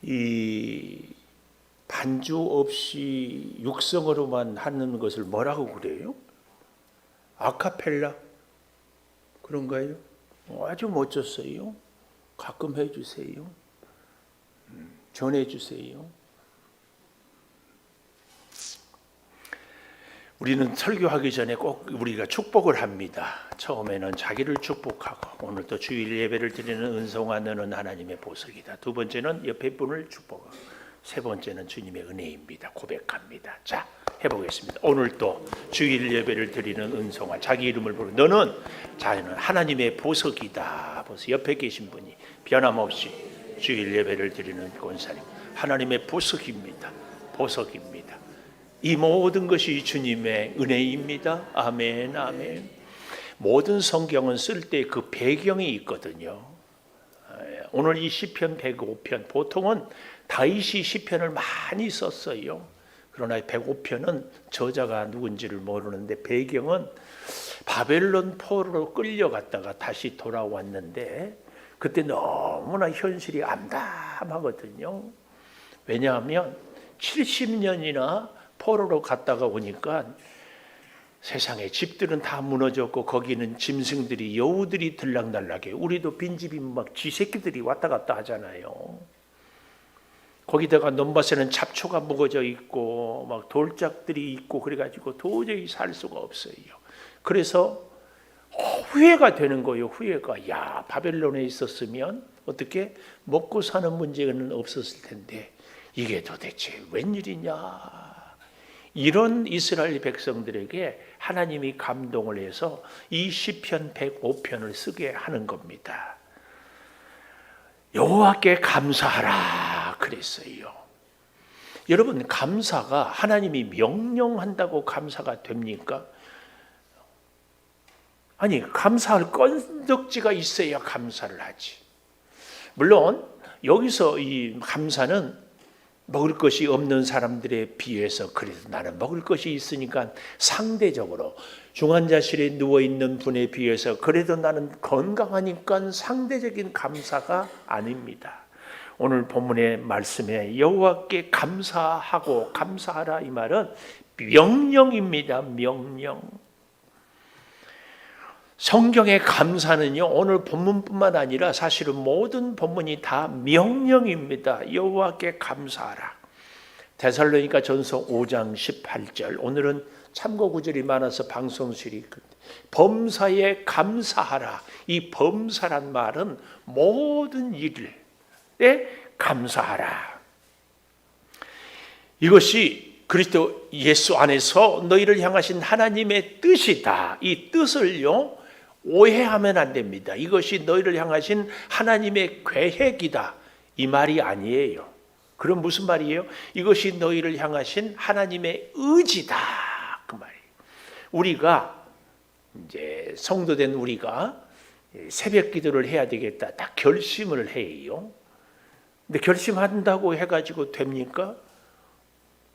이 반주 없이 육성으로만 하는 것을 뭐라고 그래요? 아카펠라 그런가요? 아주 멋졌어요. 가끔 해주세요. 전해주세요. 우리는 설교하기 전에 꼭 우리가 축복을 합니다. 처음에는 자기를 축복하고, 오늘도 주일 예배를 드리는 은송아 너는 하나님의 보석이다. 두 번째는 옆에 분을 축복하고, 세 번째는 주님의 은혜입니다. 고백합니다. 자, 해보겠습니다. 오늘도 주일 예배를 드리는 은송아, 자기 이름을 부르 너는 자는 하나님의 보석이다. 벌써 옆에 계신 분이 변함없이 주일 예배를 드리는 권사님, 하나님의 보석입니다. 보석입니다. 이 모든 것이 주님의 은혜입니다. 아멘, 아멘. 모든 성경은 쓸 때 그 배경이 있거든요. 오늘 이 시편 105편, 보통은 다윗이 시편을 많이 썼어요. 그러나 105편은 저자가 누군지를 모르는데 배경은 바벨론 포로로 끌려갔다가 다시 돌아왔는데 그때 너무나 현실이 암담하거든요. 왜냐하면 70년이나 포로로 갔다가 오니까 세상에 집들은 다 무너졌고 거기는 짐승들이, 여우들이 들락날락해. 우리도 빈집이면 막 쥐새끼들이 왔다 갔다 하잖아요. 거기다가 논밭에는 잡초가 묵어져 있고 막 돌짝들이 있고 그래가지고 도저히 살 수가 없어요. 그래서 후회가 되는 거예요. 후회가. 야, 바벨론에 있었으면 어떻게 먹고 사는 문제는 없었을 텐데 이게 도대체 웬일이냐. 이런 이스라엘 백성들에게 하나님이 감동을 해서 이 시편 105편을 쓰게 하는 겁니다. 여호와께 감사하라 그랬어요. 여러분, 감사가 하나님이 명령한다고 감사가 됩니까? 아니, 감사할 건덕지가 있어야 감사를 하지. 물론 여기서 이 감사는 먹을 것이 없는 사람들에 비해서 그래도 나는 먹을 것이 있으니까 상대적으로, 중환자실에 누워있는 분에 비해서 그래도 나는 건강하니까 상대적인 감사가 아닙니다. 오늘 본문의 말씀에 여호와께 감사하고 감사하라 이 말은 명령입니다. 명령. 성경의 감사는요, 오늘 본문뿐만 아니라 사실은 모든 본문이 다 명령입니다. 여호와께 감사하라. 데살로니가 전서 5장 18절. 오늘은 참고 구절이 많아서 방송실이 범사에 감사하라. 이 범사란 말은 모든 일에 감사하라. 이것이 그리스도 예수 안에서 너희를 향하신 하나님의 뜻이다. 이 뜻을요, 오해하면 안 됩니다. 이것이 너희를 향하신 하나님의 계획이다. 이 말이 아니에요. 그럼 무슨 말이에요? 이것이 너희를 향하신 하나님의 의지다. 그 말이에요. 우리가 이제 성도된 우리가 새벽 기도를 해야 되겠다. 딱 결심을 해요. 근데 결심한다고 해가지고 됩니까?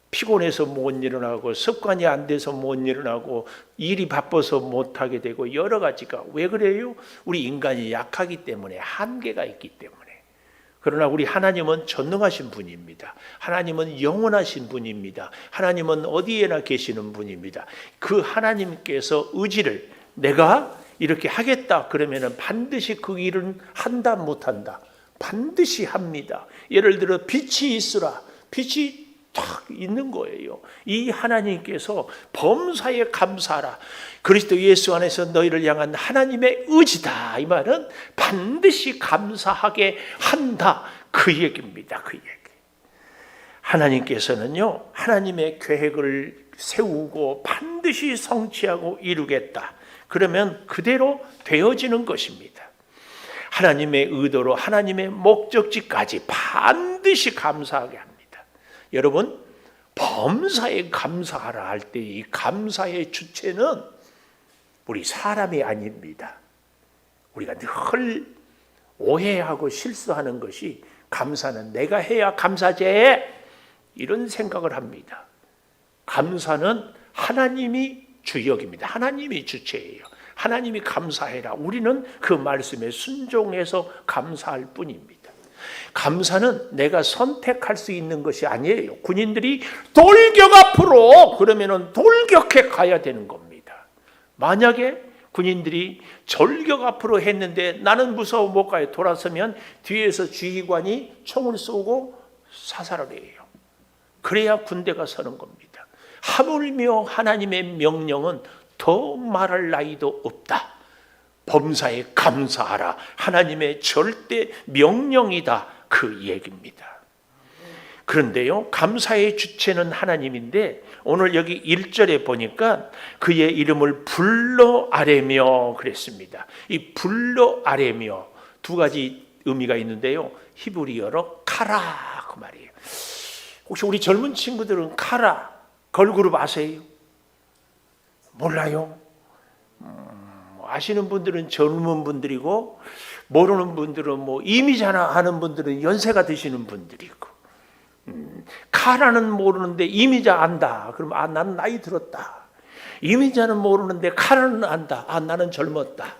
피곤해서 못 일어나고 습관이 안 돼서 못 일어나고 일이 바빠서 못하게 되고 여러 가지가. 왜 그래요? 우리 인간이 약하기 때문에, 한계가 있기 때문에. 그러나 우리 하나님은 전능하신 분입니다. 하나님은 영원하신 분입니다. 하나님은 어디에나 계시는 분입니다. 그 하나님께서 의지를 내가 이렇게 하겠다 그러면 반드시 그 일은 한다 못한다. 반드시 합니다. 예를 들어 빛이 있으라. 빛이 딱 있는 거예요. 이 하나님께서 범사에 감사하라. 그리스도 예수 안에서 너희를 향한 하나님의 의지다. 이 말은 반드시 감사하게 한다. 그 얘기입니다. 그 얘기. 하나님께서는요, 하나님의 계획을 세우고 반드시 성취하고 이루겠다. 그러면 그대로 되어지는 것입니다. 하나님의 의도로 하나님의 목적지까지 반드시 감사하게 합니다. 여러분, 범사에 감사하라 할 때 이 감사의 주체는 우리 사람이 아닙니다. 우리가 늘 오해하고 실수하는 것이 감사는 내가 해야 감사지 이런 생각을 합니다. 감사는 하나님이 주역입니다. 하나님이 주체예요. 하나님이 감사해라. 우리는 그 말씀에 순종해서 감사할 뿐입니다. 감사는 내가 선택할 수 있는 것이 아니에요. 군인들이 돌격 앞으로 그러면은 돌격해 가야 되는 겁니다. 만약에 군인들이 절격 앞으로 했는데 나는 무서워 못 가요. 돌아서면 뒤에서 지휘관이 총을 쏘고 사살을 해요. 그래야 군대가 서는 겁니다. 하물며 하나님의 명령은 더 말할 나위도 없다. 범사에 감사하라. 하나님의 절대 명령이다. 그 얘기입니다. 그런데요, 감사의 주체는 하나님인데 오늘 여기 1절에 보니까 그의 이름을 불러 아뢰며 그랬습니다. 이 불러 아뢰며 두 가지 의미가 있는데요. 히브리어로 카라 그 말이에요. 혹시 우리 젊은 친구들은 카라 걸그룹 아세요? 몰라요? 아시는 분들은 젊은 분들이고 모르는 분들은 뭐 이미자나 하는 분들은 연세가 드시는 분들이고 카라는 모르는데 이미자 안다. 그럼 나는 나이 들었다. 이미자는 모르는데 카라는 안다. 나는 젊었다.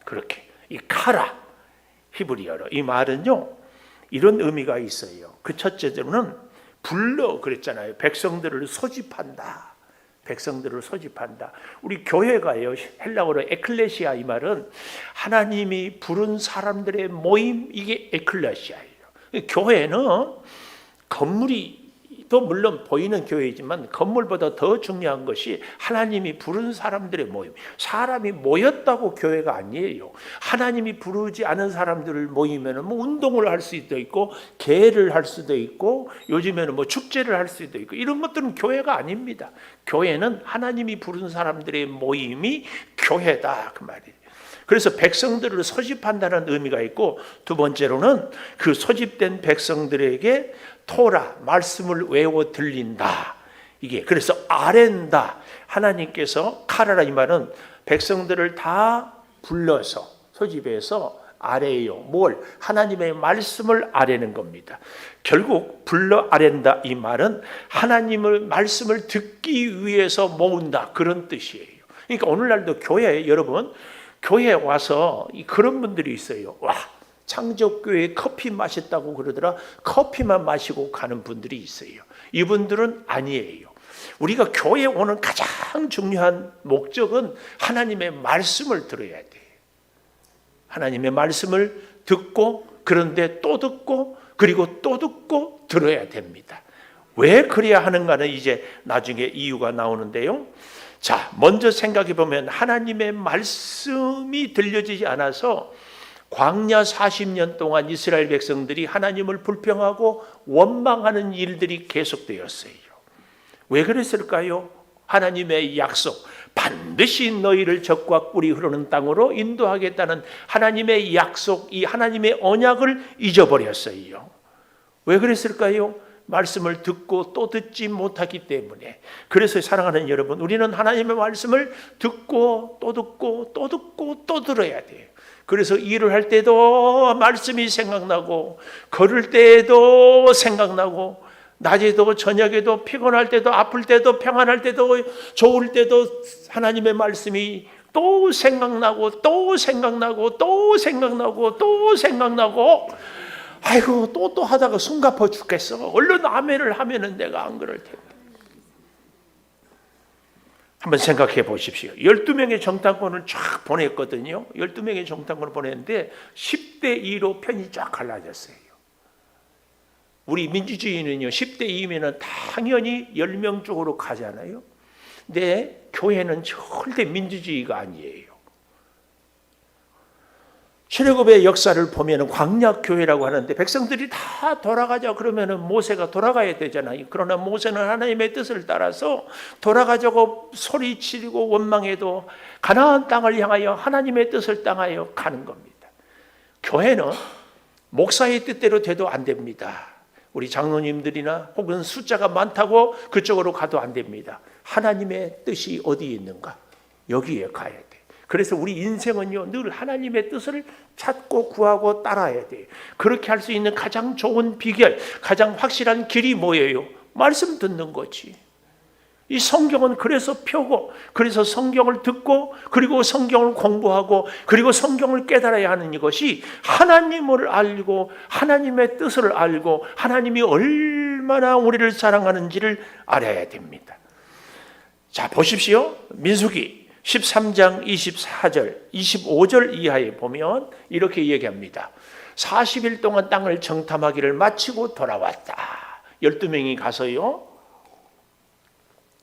그렇게 이 카라 히브리어로 이 말은요 이런 의미가 있어요. 그 첫째로는 불러 그랬잖아요. 백성들을 소집한다. 백성들을 소집한다. 우리 교회가요 헬라어로 에클레시아 이 말은 하나님이 부른 사람들의 모임 이게 에클레시아예요. 교회는 건물이 또 물론 보이는 교회이지만 건물보다 더 중요한 것이 하나님이 부른 사람들의 모임. 사람이 모였다고 교회가 아니에요. 하나님이 부르지 않은 사람들을 모이면 뭐 운동을 할 수도 있고 계를 할 수도 있고 요즘에는 뭐 축제를 할 수도 있고 이런 것들은 교회가 아닙니다. 교회는 하나님이 부른 사람들의 모임이 교회다 그 말이에요. 그래서 백성들을 소집한다는 의미가 있고 두 번째로는 그 소집된 백성들에게 토라 말씀을 외워 들린다. 이게 그래서 아랜다. 하나님께서 카라라 이 말은 백성들을 다 불러서 소집해서 아래요. 뭘? 하나님의 말씀을 아뢰는 겁니다. 결국 불러 아랜다 이 말은 하나님의 말씀을 듣기 위해서 모은다 그런 뜻이에요. 그러니까 오늘날도 교회 여러분 교회에 와서 그런 분들이 있어요. 와, 창조교회 커피 마셨다고 그러더라. 커피만 마시고 가는 분들이 있어요. 이분들은 아니에요. 우리가 교회에 오는 가장 중요한 목적은 하나님의 말씀을 들어야 돼요. 하나님의 말씀을 듣고 그런데 또 듣고 그리고 또 듣고 들어야 됩니다. 왜 그래야 하는가는 이제 나중에 이유가 나오는데요. 자, 먼저 생각해 보면 하나님의 말씀이 들려지지 않아서 광야 40년 동안 이스라엘 백성들이 하나님을 불평하고 원망하는 일들이 계속되었어요. 왜 그랬을까요? 하나님의 약속, 반드시 너희를 적과 꿀이 흐르는 땅으로 인도하겠다는 하나님의 약속, 이 하나님의 언약을 잊어버렸어요. 왜 그랬을까요? 말씀을 듣고 또 듣지 못하기 때문에. 그래서 사랑하는 여러분, 우리는 하나님의 말씀을 듣고 또 듣고 또 듣고 또 들어야 돼요. 그래서 일을 할 때도 말씀이 생각나고 걸을 때도 생각나고 낮에도 저녁에도 피곤할 때도 아플 때도 평안할 때도 좋을 때도 하나님의 말씀이 또 생각나고 또 생각나고 또 생각나고 또 생각나고 아이고 또 하다가 숨 가빠 죽겠어. 얼른 아멘을 하면은 내가 안 그럴 텐데. 한번 생각해 보십시오. 12명의 정탐꾼을 쫙 보냈거든요. 12명의 정탐꾼을 보냈는데 10대 2로 편이 쫙 갈라졌어요. 우리 민주주의는요. 10대 2면은 당연히 10명 쪽으로 가잖아요. 근데 교회는 절대 민주주의가 아니에요. 출애굽의 역사를 보면 광야교회라고 하는데 백성들이 다 돌아가자 그러면 모세가 돌아가야 되잖아요. 그러나 모세는 하나님의 뜻을 따라서 돌아가자고 소리치고 원망해도 가나안 땅을 향하여 하나님의 뜻을 따라서 가는 겁니다. 교회는 목사의 뜻대로 돼도 안 됩니다. 우리 장로님들이나 혹은 숫자가 많다고 그쪽으로 가도 안 됩니다. 하나님의 뜻이 어디에 있는가? 여기에 가야 돼. 그래서 우리 인생은요 늘 하나님의 뜻을 찾고 구하고 따라야 돼요. 그렇게 할 수 있는 가장 좋은 비결, 가장 확실한 길이 뭐예요? 말씀 듣는 거지. 이 성경은 그래서 펴고, 그래서 성경을 듣고, 그리고 성경을 공부하고, 그리고 성경을 깨달아야 하는 이것이 하나님을 알고 하나님의 뜻을 알고 하나님이 얼마나 우리를 사랑하는지를 알아야 됩니다. 자, 보십시오. 민수기 13장 24절, 25절 이하에 보면 이렇게 얘기합니다. 40일 동안 땅을 정탐하기를 마치고 돌아왔다. 12명이 가서요.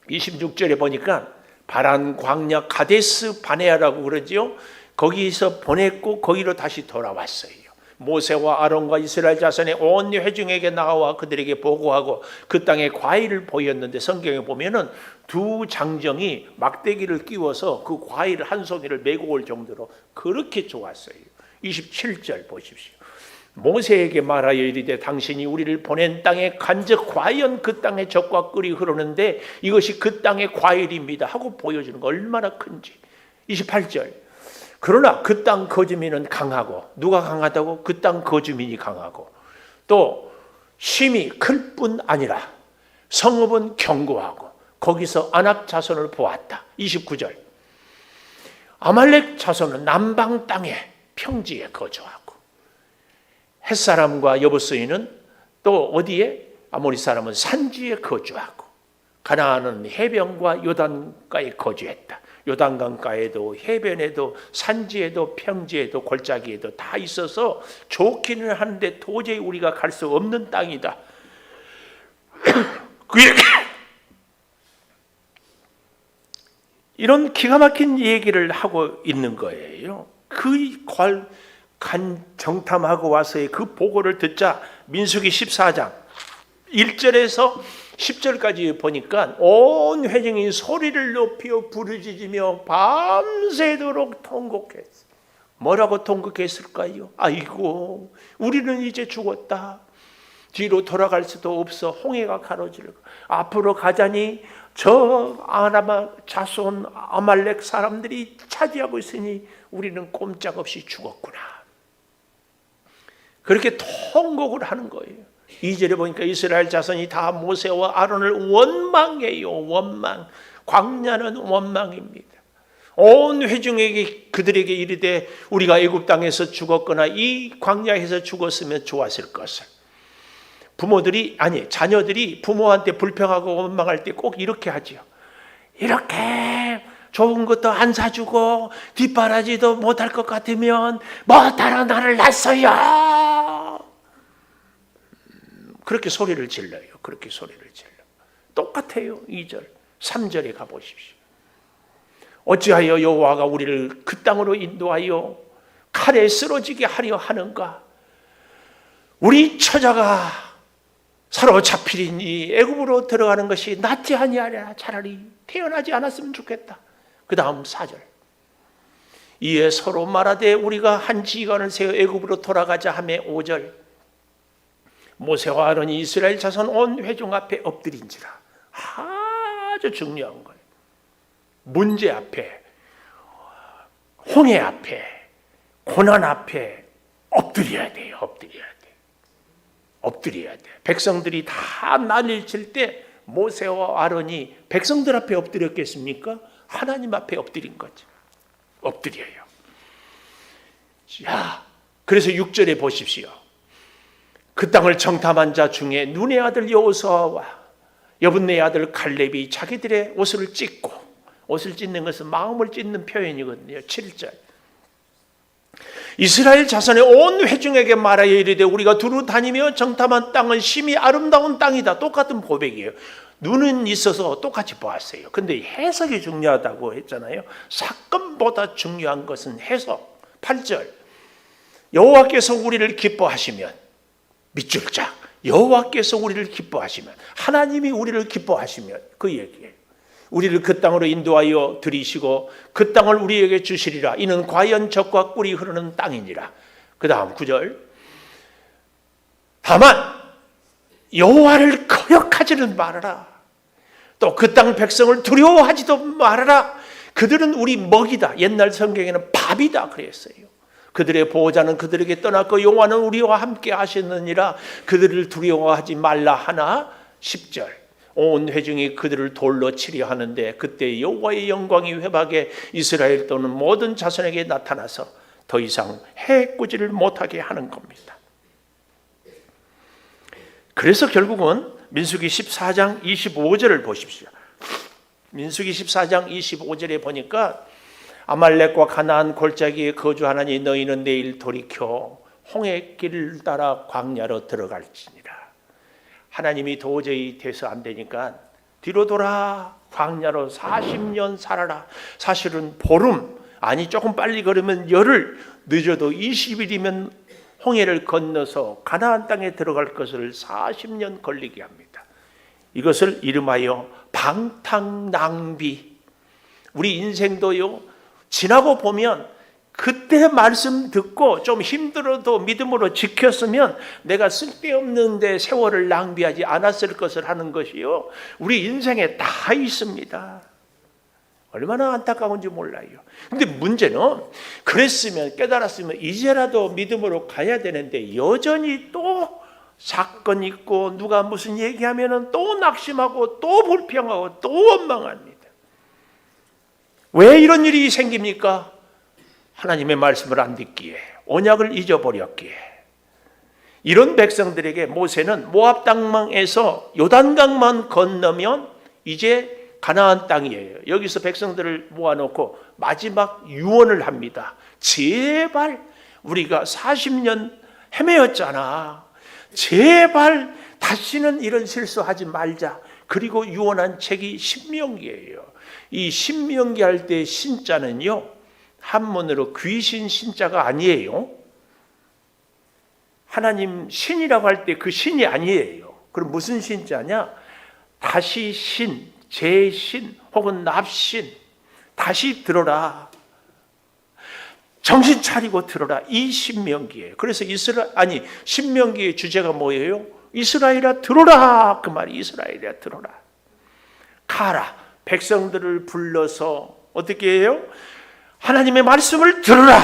26절에 보니까 바란 광야 가데스 바네아라고 그러지요. 거기서 보냈고 거기로 다시 돌아왔어요. 모세와 아론과 이스라엘 자손의 온 회중에게 나와 그들에게 보고하고 그 땅에 과일을 보였는데 성경에 보면은 두 장정이 막대기를 끼워서 그 과일 한 송이를 메고 올 정도로 그렇게 좋았어요. 27절 보십시오. 모세에게 말하여 이르되 당신이 우리를 보낸 땅에 간즉 과연 그 땅에 젖과 꿀이 흐르는데 이것이 그 땅의 과일입니다 하고 보여주는 거 얼마나 큰지. 28절 그러나 그 땅 거주민은 강하고, 누가 강하다고? 그 땅 거주민이 강하고, 또 심이 클 뿐 아니라 성읍은 견고하고 거기서 아낙 자손을 보았다. 29절 아말렉 자손은 남방 땅에 평지에 거주하고 햇사람과 여부스인은 또 어디에? 아모리 사람은 산지에 거주하고 가나안은 해변과 요단가에 거주했다. 요단강가에도 해변에도 산지에도 평지에도 골짜기에도 다 있어서 좋기는 하는데 도저히 우리가 갈 수 없는 땅이다. 이런 기가 막힌 얘기를 하고 있는 거예요. 그 정탐하고 와서의 그 보고를 듣자 민수기 14장 1절에서 10절까지 보니까 온 회중이 소리를 높여 부르짖으며 밤새도록 통곡했어요. 뭐라고 통곡했을까요? 아이고 우리는 이제 죽었다. 뒤로 돌아갈 수도 없어. 홍해가 가로질고 앞으로 가자니 저 아나마 자손 아말렉 사람들이 차지하고 있으니 우리는 꼼짝없이 죽었구나. 그렇게 통곡을 하는 거예요. 2절에 보니까 이스라엘 자손이 다 모세와 아론을 원망해요. 원망. 광야는 원망입니다. 온 회중에게 그들에게 이르되 우리가 애굽 땅에서 죽었거나 이 광야에서 죽었으면 좋았을 것을. 자녀들이 부모한테 불평하고 원망할 때 꼭 이렇게 하지요. 이렇게 좋은 것도 안 사주고 뒷바라지도 못할 것 같으면 뭐하러 나를 낳았어요. 그렇게 소리를 질러요. 그렇게 소리를 질러. 똑같아요. 2절, 3절에 가보십시오. 어찌하여 여호와가 우리를 그 땅으로 인도하여 칼에 쓰러지게 하려 하는가? 우리 처자가 사로잡히린 이 애굽으로 들어가는 것이 낫지 아니하랴. 차라리 태어나지 않았으면 좋겠다. 그 다음 4절. 이에 서로 말하되 우리가 한 지간을 세워 애굽으로 돌아가자 하매 5절. 모세와 아론이 이스라엘 자손 온 회중 앞에 엎드린지라. 아주 중요한 거예요. 문제 앞에, 홍해 앞에, 고난 앞에 엎드려야 돼요. 엎드려야 돼. 백성들이 다 난리를 칠 때 모세와 아론이 백성들 앞에 엎드렸겠습니까? 하나님 앞에 엎드린 거죠. 엎드려요. 자, 그래서 6절에 보십시오. 그 땅을 정탐한 자 중에 눈의 아들 여호수아와 여분네의 아들 갈렙이 자기들의 옷을 찢고, 옷을 찢는 것은 마음을 찢는 표현이거든요. 7절. 이스라엘 자손의 온 회중에게 말하여 이르되 우리가 두루 다니며 정탐한 땅은 심히 아름다운 땅이다. 똑같은 고백이에요. 눈은 있어서 똑같이 보았어요. 근데 해석이 중요하다고 했잖아요. 사건보다 중요한 것은 해석. 8절. 여호와께서 우리를 기뻐하시면, 밑줄 짝, 여호와께서 우리를 기뻐하시면, 하나님이 우리를 기뻐하시면, 그 얘기예요. 우리를 그 땅으로 인도하여 들이시고 그 땅을 우리에게 주시리라. 이는 과연 젖과 꿀이 흐르는 땅이니라. 그 다음 9절. 다만 여호와를 거역하지는 말아라. 또 그 땅 백성을 두려워하지도 말아라. 그들은 우리 먹이다. 옛날 성경에는 밥이다 그랬어요. 그들의 보호자는 그들에게 떠났고 여호와는 우리와 함께 하셨느니라. 그들을 두려워하지 말라 하나. 10절. 온 회중이 그들을 돌로 치려 하는데 그때 여호와의 영광이 회박에 이스라엘 또는 모든 자손에게 나타나서 더 이상 해꾸지를 못하게 하는 겁니다. 그래서 결국은 민수기 14장 25절을 보십시오. 민수기 14장 25절에 보니까 아말렉과 가나안 골짜기에 거주하나니 너희는 내일 돌이켜 홍해 길을 따라 광야로 들어갈지니라. 하나님이 도저히 돼서 안 되니까 뒤로 돌아 광야로 40년 살아라. 사실은 보름, 아니 조금 빨리 걸으면 열흘, 늦어도 20일이면 홍해를 건너서 가나안 땅에 들어갈 것을 40년 걸리게 합니다. 이것을 이름하여 방탕낭비. 우리 인생도요, 지나고 보면 그때 말씀 듣고 좀 힘들어도 믿음으로 지켰으면 내가 쓸데없는데 세월을 낭비하지 않았을 것을 하는 것이요, 우리 인생에 다 있습니다. 얼마나 안타까운지 몰라요. 근데 문제는 그랬으면, 깨달았으면 이제라도 믿음으로 가야 되는데 여전히 또 사건 있고 누가 무슨 얘기하면 또 낙심하고 또 불평하고 또 원망합니다. 왜 이런 일이 생깁니까? 하나님의 말씀을 안 듣기에, 언약을 잊어버렸기에. 이런 백성들에게 모세는 모압 땅에서 요단강만 건너면 이제 가나안 땅이에요. 여기서 백성들을 모아놓고 마지막 유언을 합니다. 제발, 우리가 40년 헤매었잖아. 제발 다시는 이런 실수하지 말자. 그리고 유언한 책이 신명기예요. 이 신명기 할 때 신자는요, 한문으로 귀신 신자가 아니에요. 하나님 신이라고 할 때 그 신이 아니에요. 그럼 무슨 신자냐? 다시 신, 재신 혹은 납신. 다시 들어라. 정신 차리고 들어라. 이 신명기예요. 그래서 신명기의 주제가 뭐예요? 이스라엘아 들어라. 그 말이 이스라엘아 들어라. 가라. 백성들을 불러서 어떻게 해요? 하나님의 말씀을 들으라.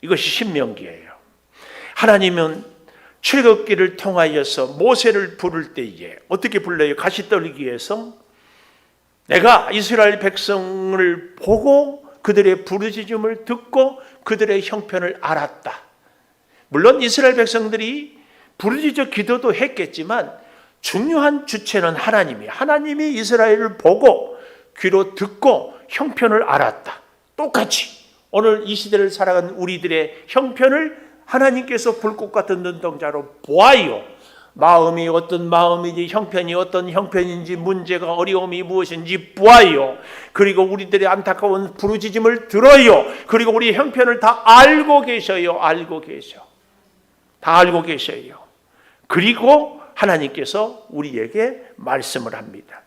이것이 신명기예요. 하나님은 출애굽기를 통하여서 모세를 부를 때에 어떻게 불러요? 가시떨기에서 내가 이스라엘 백성을 보고 그들의 부르짖음을 듣고 그들의 형편을 알았다. 물론 이스라엘 백성들이 부르짖어 기도도 했겠지만 중요한 주체는 하나님이 이스라엘을 보고 귀로 듣고 형편을 알았다. 똑같이 오늘 이 시대를 살아가는 우리들의 형편을 하나님께서 불꽃 같은 눈동자로 보아요. 마음이 어떤 마음인지, 형편이 어떤 형편인지, 문제가 어려움이 무엇인지 보아요. 그리고 우리들의 안타까운 부르짖음을 들어요. 그리고 우리 형편을 다 알고 계셔요. 다 알고 계셔요. 그리고 하나님께서 우리에게 말씀을 합니다.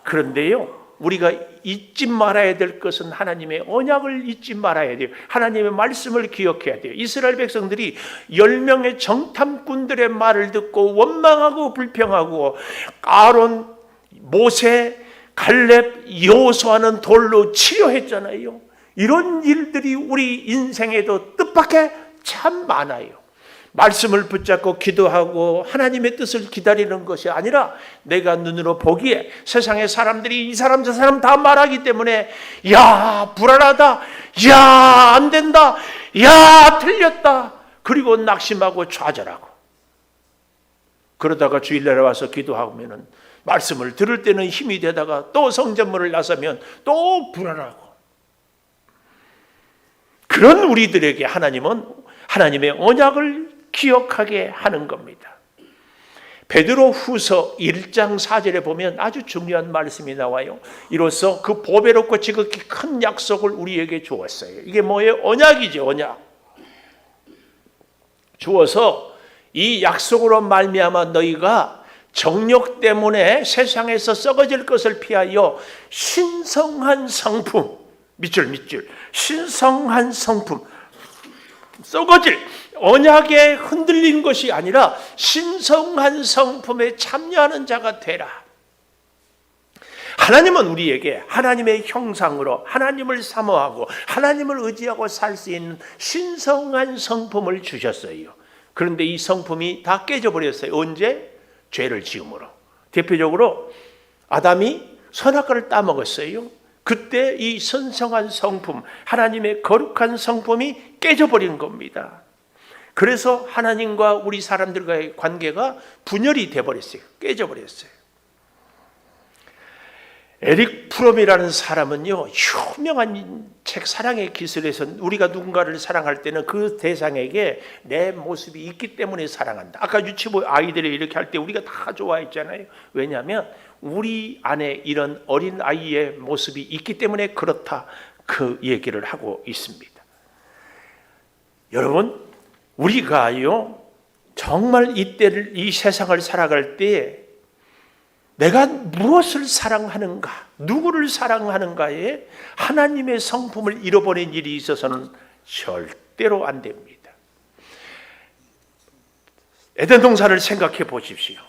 그런데요, 우리가 잊지 말아야 될 것은 하나님의 언약을 잊지 말아야 돼요. 하나님의 말씀을 기억해야 돼요. 이스라엘 백성들이 10명의 정탐꾼들의 말을 듣고 원망하고 불평하고 아론, 모세, 갈렙, 여호수아는 돌로 치려 했잖아요. 이런 일들이 우리 인생에도 뜻밖에 참 많아요. 말씀을 붙잡고 기도하고 하나님의 뜻을 기다리는 것이 아니라 내가 눈으로 보기에 세상의 사람들이 이 사람 저 사람 다 말하기 때문에 야 불안하다, 야 안 된다, 야 틀렸다, 그리고 낙심하고 좌절하고, 그러다가 주일날에 와서 기도하면은 말씀을 들을 때는 힘이 되다가 또 성전문을 나서면 또 불안하고, 그런 우리들에게 하나님은 하나님의 언약을 기억하게 하는 겁니다. 베드로 후서 1장 4절에 보면 아주 중요한 말씀이 나와요. 이로써 그 보배롭고 지극히 큰 약속을 우리에게 주었어요. 이게 뭐예요? 언약이죠. 언약. 주어서 이 약속으로 말미암아 너희가 정욕 때문에 세상에서 썩어질 것을 피하여 신성한 성품, 밑줄 신성한 성품, 썩어질 언약에 흔들린 것이 아니라 신성한 성품에 참여하는 자가 되라. 하나님은 우리에게 하나님의 형상으로 하나님을 사모하고 하나님을 의지하고 살 수 있는 신성한 성품을 주셨어요. 그런데 이 성품이 다 깨져버렸어요. 언제? 죄를 지음으로. 대표적으로 아담이 선악과를 따먹었어요. 그때 이 선성한 성품, 하나님의 거룩한 성품이 깨져버린 겁니다. 그래서 하나님과 우리 사람들과의 관계가 분열이 돼버렸어요. 깨져버렸어요. 에릭 프롬이라는 사람은요, 유명한 책 사랑의 기술에서 우리가 누군가를 사랑할 때는 그 대상에게 내 모습이 있기 때문에 사랑한다. 아까 유치부 아이들이 이렇게 할 때 우리가 다 좋아했잖아요. 왜냐하면 우리 안에 이런 어린 아이의 모습이 있기 때문에 그렇다, 그 얘기를 하고 있습니다. 여러분, 우리가요 정말 이 세상을 살아갈 때 내가 무엇을 사랑하는가, 누구를 사랑하는가에 하나님의 성품을 잃어버린 일이 있어서는 절대로 안 됩니다. 에덴 동산을 생각해 보십시오.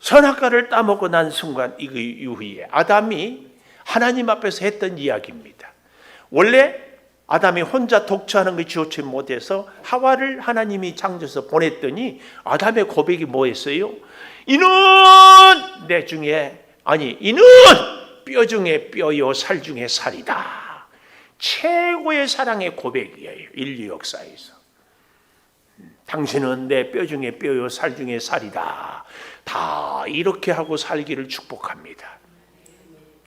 선악과를 따먹고 난 순간 이후에 아담이 하나님 앞에서 했던 이야기입니다. 원래 아담이 혼자 독처하는 것이 좋지 못해서 하와를 하나님이 창조해서 보냈더니 아담의 고백이 뭐였어요? 이는 내 중에, 아니 이는 뼈 중에 뼈요 살 중에 살이다. 최고의 사랑의 고백이에요. 인류 역사에서. 당신은 내 뼈 중에 뼈요 살 중에 살이다. 다 이렇게 하고 살기를 축복합니다.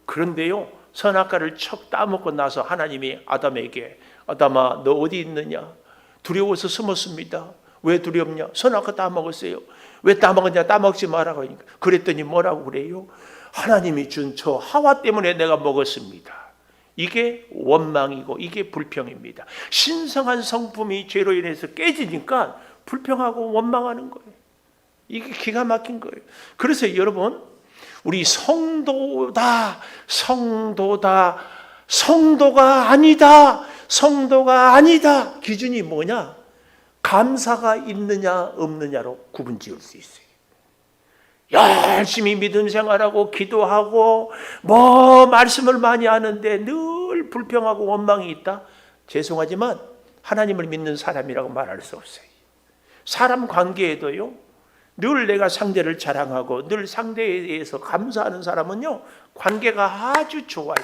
그런데요, 선악과를 척 따먹고 나서 하나님이 아담에게, 아담아 너 어디 있느냐? 두려워서 숨었습니다. 왜 두렵냐? 선악과 따먹었어요. 왜 따먹었냐? 따먹지 말라고 하니까. 그랬더니 뭐라고 그래요? 하나님이 준 저 하와 때문에 내가 먹었습니다. 이게 원망이고 이게 불평입니다. 신성한 성품이 죄로 인해서 깨지니까 불평하고 원망하는 거예요. 이게 기가 막힌 거예요. 그래서 여러분, 우리 성도가 아니다 기준이 뭐냐? 감사가 있느냐 없느냐로 구분 지을 수 있어요. 열심히 믿음 생활하고 기도하고 말씀을 많이 하는데 늘 불평하고 원망이 있다? 죄송하지만 하나님을 믿는 사람이라고 말할 수 없어요. 사람 관계에도요, 늘 내가 상대를 자랑하고 늘 상대에 대해서 감사하는 사람은요, 관계가 아주 좋아요.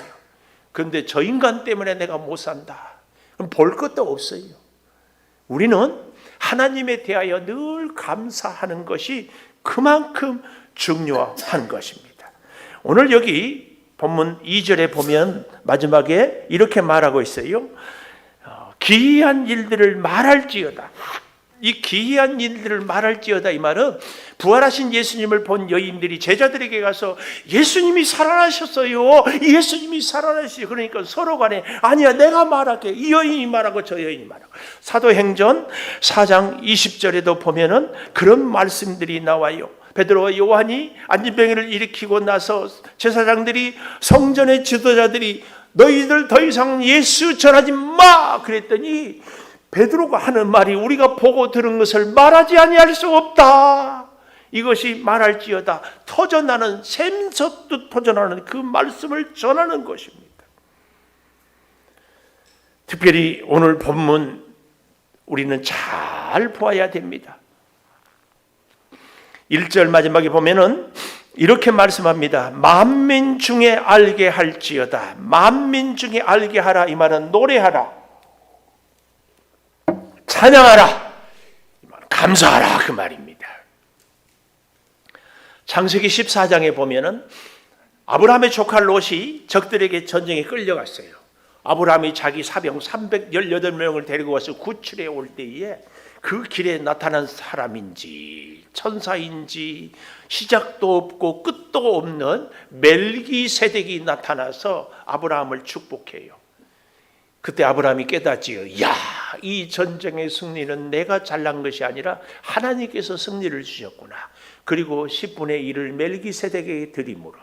그런데 저 인간 때문에 내가 못 산다, 그럼 볼 것도 없어요. 우리는 하나님에 대하여 늘 감사하는 것이 그만큼 중요한 것입니다. 오늘 여기 본문 2절에 보면 마지막에 이렇게 말하고 있어요. 기이한 일들을 말할지어다. 이 기이한 일들을 말할지어다, 이 말은 부활하신 예수님을 본 여인들이 제자들에게 가서 예수님이 살아나셨어요, 예수님이 살아나셨어요. 그러니까 서로 간에 아니야 내가 말할게, 이 여인이 말하고 저 여인이 말하고. 사도행전 4장 20절에도 보면은 그런 말씀들이 나와요. 베드로와 요한이 안진병을 일으키고 나서 제사장들이, 성전의 지도자들이 너희들 더 이상 예수 전하지 마 그랬더니 베드로가 하는 말이 우리가 보고 들은 것을 말하지 아니할 수 없다. 이것이 말할지어다. 터져나는, 샘솟듯 터져나는 그 말씀을 전하는 것입니다. 특별히 오늘 본문 우리는 잘 보아야 됩니다. 1절 마지막에 보면은 이렇게 말씀합니다. 만민 중에 알게 할지어다. 만민 중에 알게 하라. 이 말은 노래하라, 찬양하라, 감사하라, 그 말입니다. 창세기 14장에 보면은 아브라함의 조카 롯이 적들에게 전쟁에 끌려갔어요. 아브라함이 자기 사병 318명을 데리고 와서 구출해 올 때에 그 길에 나타난 사람인지 천사인지 시작도 없고 끝도 없는 멜기세덱이 나타나서 아브라함을 축복해요. 그때 아브라함이 깨닫지요. 야, 이 전쟁의 승리는 내가 잘난 것이 아니라 하나님께서 승리를 주셨구나. 그리고 10분의 1을 멜기세덱에게 드림으로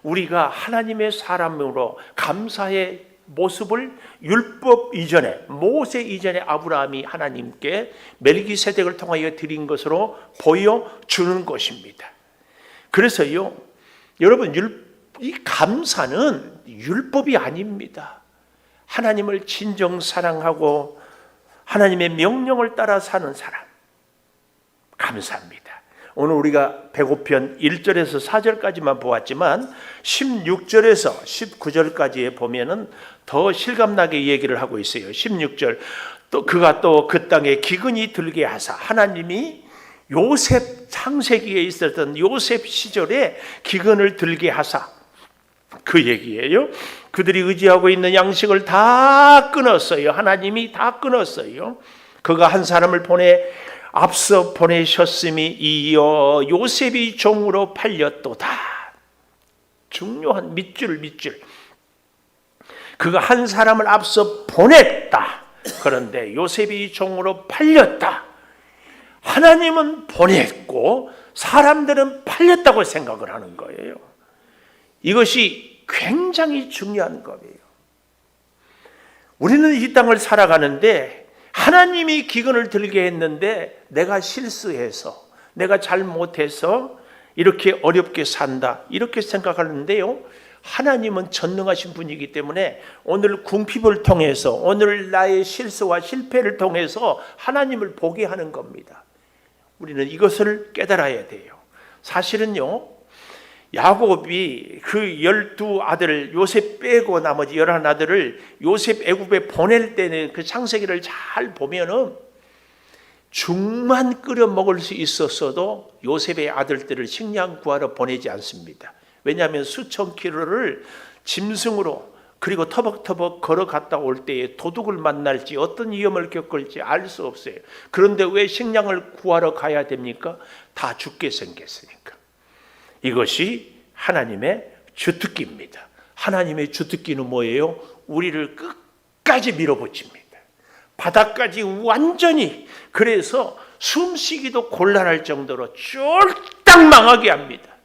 우리가 하나님의 사람으로 감사의 모습을 율법 이전에, 모세 이전에 아브라함이 하나님께 멜기세덱을 통하여 드린 것으로 보여주는 것입니다. 그래서요, 여러분, 이 감사는 율법이 아닙니다. 하나님을 진정 사랑하고 하나님의 명령을 따라 사는 사람, 감사합니다. 오늘 우리가 배고편 1절에서 4절까지만 보았지만 16절에서 19절까지에 보면은 더 실감나게 얘기를 하고 있어요. 16절 또 그가 또 그 땅에 기근이 들게 하사, 하나님이 요셉 창세기에 있었던 요셉 시절에 기근을 들게 하사, 그 얘기예요. 그들이 의지하고 있는 양식을 다 끊었어요. 하나님이 다 끊었어요. 그가 한 사람을 보내 앞서 보내셨음이 이어 요셉이 종으로 팔렸도다. 중요한 밑줄. 그가 한 사람을 앞서 보냈다. 그런데 요셉이 종으로 팔렸다. 하나님은 보냈고 사람들은 팔렸다고 생각을 하는 거예요. 이것이 굉장히 중요한 거예요. 우리는 이 땅을 살아가는데 하나님이 기근을 들게 했는데 내가 실수해서, 내가 잘못해서 이렇게 어렵게 산다, 이렇게 생각하는데요, 하나님은 전능하신 분이기 때문에 오늘 궁핍을 통해서, 오늘 나의 실수와 실패를 통해서 하나님을 보게 하는 겁니다. 우리는 이것을 깨달아야 돼요. 사실은요, 야곱이 그 12아들 요셉 빼고 나머지 11아들을 요셉 애굽에 보낼 때는 그 창세기를 잘 보면은 죽만 끓여 먹을 수 있었어도 요셉의 아들들을 식량 구하러 보내지 않습니다. 왜냐하면 수천 킬로를 짐승으로 그리고 터벅터벅 걸어갔다 올 때에 도둑을 만날지 어떤 위험을 겪을지 알 수 없어요. 그런데 왜 식량을 구하러 가야 됩니까? 다 죽게 생겼으니까. 이것이 하나님의 주특기입니다. 하나님의 주특기는 뭐예요? 우리를 끝까지 밀어붙입니다. 바닥까지 완전히, 그래서 숨쉬기도 곤란할 정도로 쫄딱 망하게 합니다.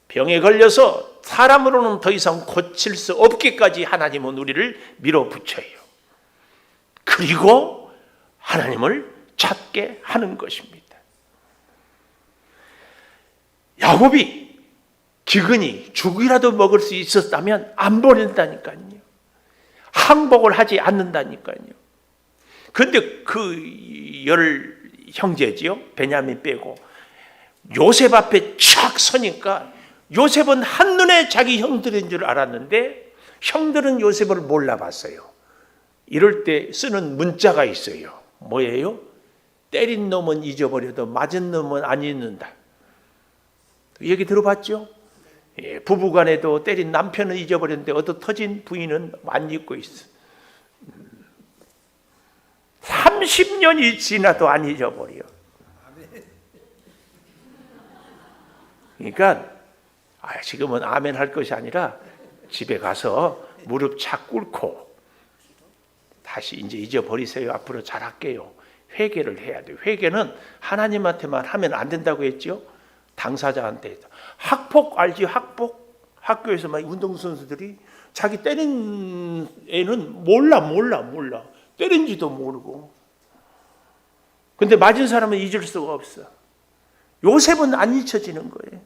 병에 걸려서 사람으로는 더 이상 고칠 수 없게까지 하나님은 우리를 밀어붙여요. 그리고 하나님을 찾게 하는 것입니다. 야곱이 기근이 죽이라도 먹을 수 있었다면 안 보낸다니까요. 항복을 하지 않는다니까요. 그런데 그 10형제지요, 베냐민 빼고 요셉 앞에 촥 서니까 요셉은 한눈에 자기 형들인 줄 알았는데 형들은 요셉을 몰라봤어요. 이럴 때 쓰는 문자가 있어요. 뭐예요? 때린 놈은 잊어버려도 맞은 놈은 안 잊는다. 얘기 들어봤죠? 예, 부부간에도 때린 남편은 잊어버렸는데 얻어 터진 부인은 안 잊고 있어. 30년이 지나도 안 잊어버려. 그러니까 지금은 아멘 할 것이 아니라 집에 가서 무릎 착 꿇고 다시 이제 잊어버리세요. 앞으로 잘할게요. 회개를 해야 돼요. 회개는 하나님한테만 하면 안 된다고 했죠. 당사자한테. 학폭 알지? 학폭? 학교에서 막 운동선수들이 자기 때린 애는 몰라. 때린지도 모르고. 근데 맞은 사람은 잊을 수가 없어. 요셉은 안 잊혀지는 거예요.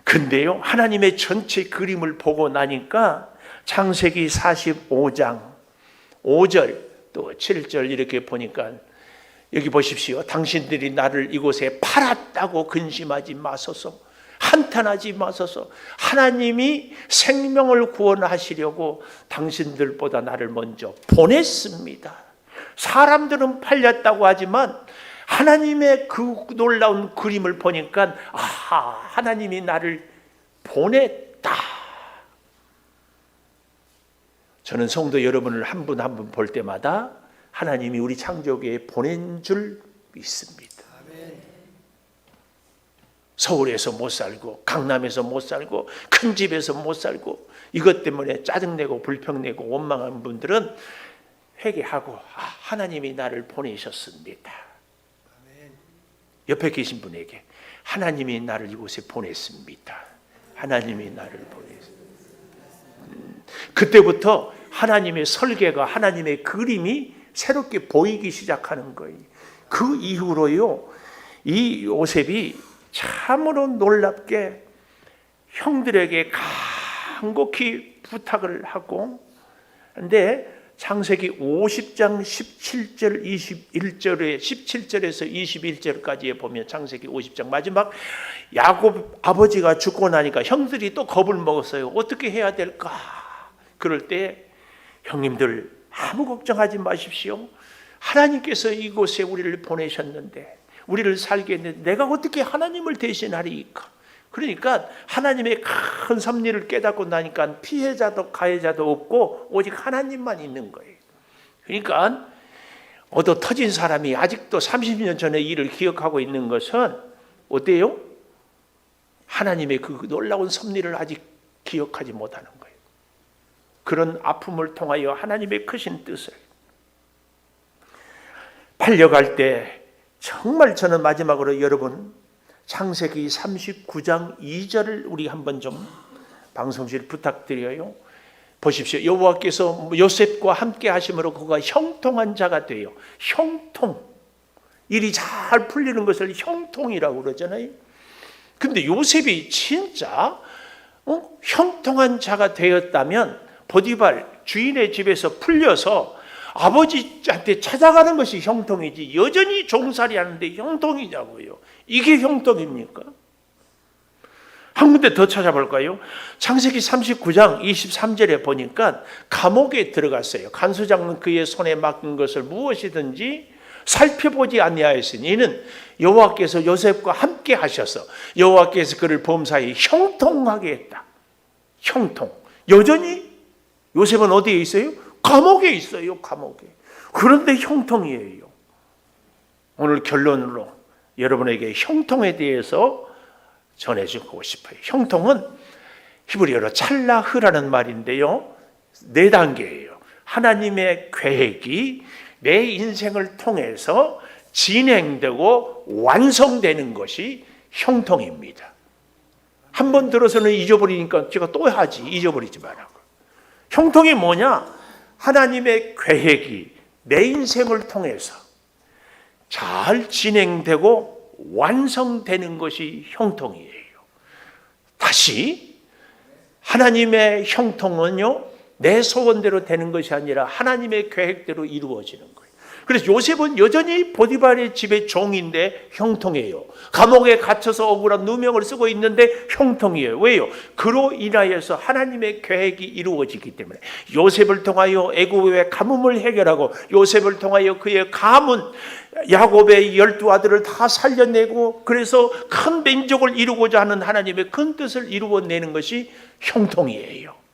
근데요, 하나님의 전체 그림을 보고 나니까 창세기 45장 5절 또 7절 이렇게 보니까 여기 보십시오. 당신들이 나를 이곳에 팔았다고 근심하지 마소서. 한탄하지 마소서. 하나님이 생명을 구원하시려고 당신들보다 나를 먼저 보냈습니다. 사람들은 팔렸다고 하지만 하나님의 그 놀라운 그림을 보니까 하나님이 나를 보냈다. 저는 성도 여러분을 한 분 한 분 볼 때마다 하나님이 우리 창조교회에 보낸 줄 믿습니다. 서울에서 못 살고 강남에서 못 살고 큰 집에서 못 살고 이것 때문에 짜증내고 불평내고 원망한 분들은 회개하고 하나님이 나를 보내셨습니다. 옆에 계신 분에게 하나님이 나를 이곳에 보냈습니다. 하나님이 나를 보냈습니다. 그때부터 하나님의 설계가, 하나님의 그림이 새롭게 보이기 시작하는 거예요. 그 이후로요, 이 요셉이 참으로 놀랍게 형들에게 간곡히 부탁을 하고, 근데 창세기 50장 17절 21절에 17절에서 21절까지에 보면 창세기 50장 마지막 야곱 아버지가 죽고 나니까 형들이 또 겁을 먹었어요. 어떻게 해야 될까? 그럴 때 형님들 아무 걱정하지 마십시오. 하나님께서 이곳에 우리를 보내셨는데 우리를 살게 했는데 내가 어떻게 하나님을 대신하리까? 그러니까 하나님의 큰 섭리를 깨닫고 나니까 피해자도 가해자도 없고 오직 하나님만 있는 거예요. 그러니까 얻어 터진 사람이 아직도 30년 전의 일을 기억하고 있는 것은 어때요? 하나님의 그 놀라운 섭리를 아직 기억하지 못하는 거예요. 그런 아픔을 통하여 하나님의 크신 뜻을 팔려갈 때 정말 저는 마지막으로 여러분 창세기 39장 2절을 우리 한번 좀 방송실 부탁드려요. 보십시오. 여호와께서 요셉과 함께 하심으로 그가 형통한 자가 돼요. 형통. 일이 잘 풀리는 것을 형통이라고 그러잖아요. 근데 요셉이 진짜 형통한 자가 되었다면 보디발 주인의 집에서 풀려서 아버지한테 찾아가는 것이 형통이지 여전히 종살이 하는데 형통이냐고요. 이게 형통입니까? 한 군데 더 찾아볼까요? 창세기 39장 23절에 보니까 감옥에 들어갔어요. 간수장은 그의 손에 맡긴 것을 무엇이든지 살펴보지 아니하였으니 이는 여호와께서 요셉과 함께 하셔서 여호와께서 그를 범사에 형통하게 했다. 형통. 여전히 요셉은 어디에 있어요? 감옥에 있어요. 감옥에. 그런데 형통이에요. 오늘 결론으로 여러분에게 형통에 대해서 전해주고 싶어요. 형통은 히브리어로 찰라흐라는 말인데요. 4단계예요. 하나님의 계획이 내 인생을 통해서 진행되고 완성되는 것이 형통입니다. 한 번 들어서는 잊어버리니까 제가 또 하지. 잊어버리지 말라고. 형통이 뭐냐? 하나님의 계획이 내 인생을 통해서 잘 진행되고 완성되는 것이 형통이에요. 다시 하나님의 형통은요 내 소원대로 되는 것이 아니라 하나님의 계획대로 이루어지는 거예요. 그래서 요셉은 여전히 보디발의 집의 종인데 형통이에요. 감옥에 갇혀서 억울한 누명을 쓰고 있는데 형통이에요. 왜요? 그로 인하여서 하나님의 계획이 이루어지기 때문에 요셉을 통하여 애굽의 가뭄을 해결하고 요셉을 통하여 그의 가문 야곱의 12아들을 다 살려내고 그래서 큰 민족을 이루고자 하는 하나님의 큰 뜻을 이루어내는 것이 형통이에요.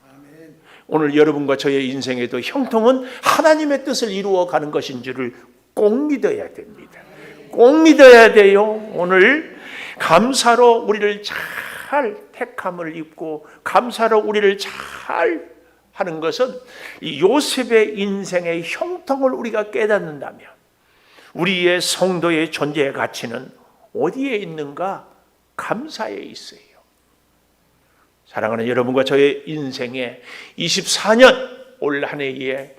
오늘 여러분과 저의 인생에도 형통은 하나님의 뜻을 이루어가는 것인 줄을 꼭 믿어야 됩니다. 꼭 믿어야 돼요. 오늘 감사로 우리를 잘 택함을 입고 감사로 우리를 잘 하는 것은 이 요셉의 인생의 형통을 우리가 깨닫는다면 우리의 성도의 존재의 가치는 어디에 있는가? 감사에 있어요. 사랑하는 여러분과 저의 인생에 24년 올 한 해의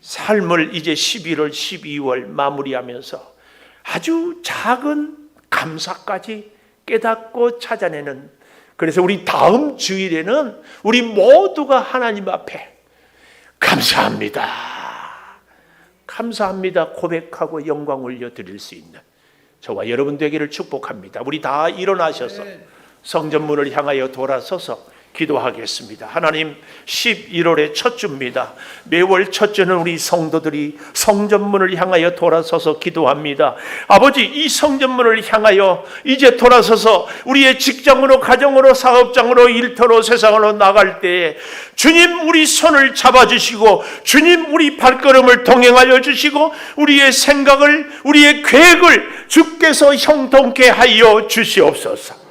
삶을 이제 11월, 12월 마무리하면서 아주 작은 감사까지 깨닫고 찾아내는 그래서 우리 다음 주일에는 우리 모두가 하나님 앞에 감사합니다. 감사합니다 고백하고 영광 올려드릴 수 있는 저와 여러분 되기를 축복합니다. 우리 다 일어나셔서 성전문을 향하여 돌아서서 기도하겠습니다. 하나님 11월의 첫 주입니다. 매월 첫 주는 우리 성도들이 성전문을 향하여 돌아서서 기도합니다. 아버지 이 성전문을 향하여 이제 돌아서서 우리의 직장으로 가정으로 사업장으로 일터로 세상으로 나갈 때에 주님 우리 손을 잡아주시고 주님 우리 발걸음을 동행하여 주시고 우리의 생각을 우리의 계획을 주께서 형통케 하여 주시옵소서.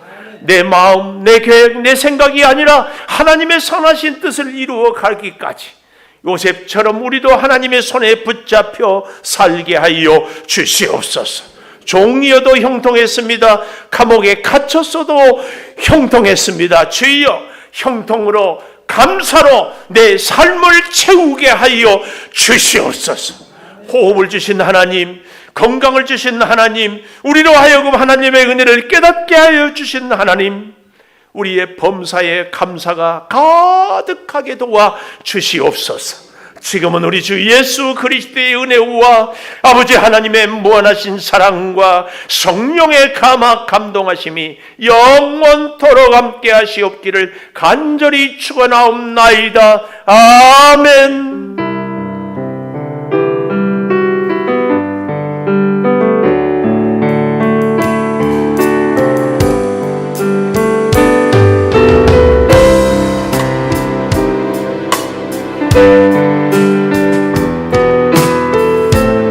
내 마음, 내 계획, 내 생각이 아니라 하나님의 선하신 뜻을 이루어 가기까지 요셉처럼 우리도 하나님의 손에 붙잡혀 살게 하여 주시옵소서. 종이어도 형통했습니다. 감옥에 갇혔어도 형통했습니다. 주여 형통으로 감사로 내 삶을 채우게 하여 주시옵소서. 호흡을 주신 하나님, 건강을 주신 하나님, 우리로 하여금 하나님의 은혜를 깨닫게 하여 주신 하나님, 우리의 범사에 감사가 가득하게 도와 주시옵소서. 지금은 우리 주 예수 그리스도의 은혜와 아버지 하나님의 무한하신 사랑과 성령의 감동하심이 영원토록 함께 하시옵기를 간절히 축원하옵나이다. 아멘.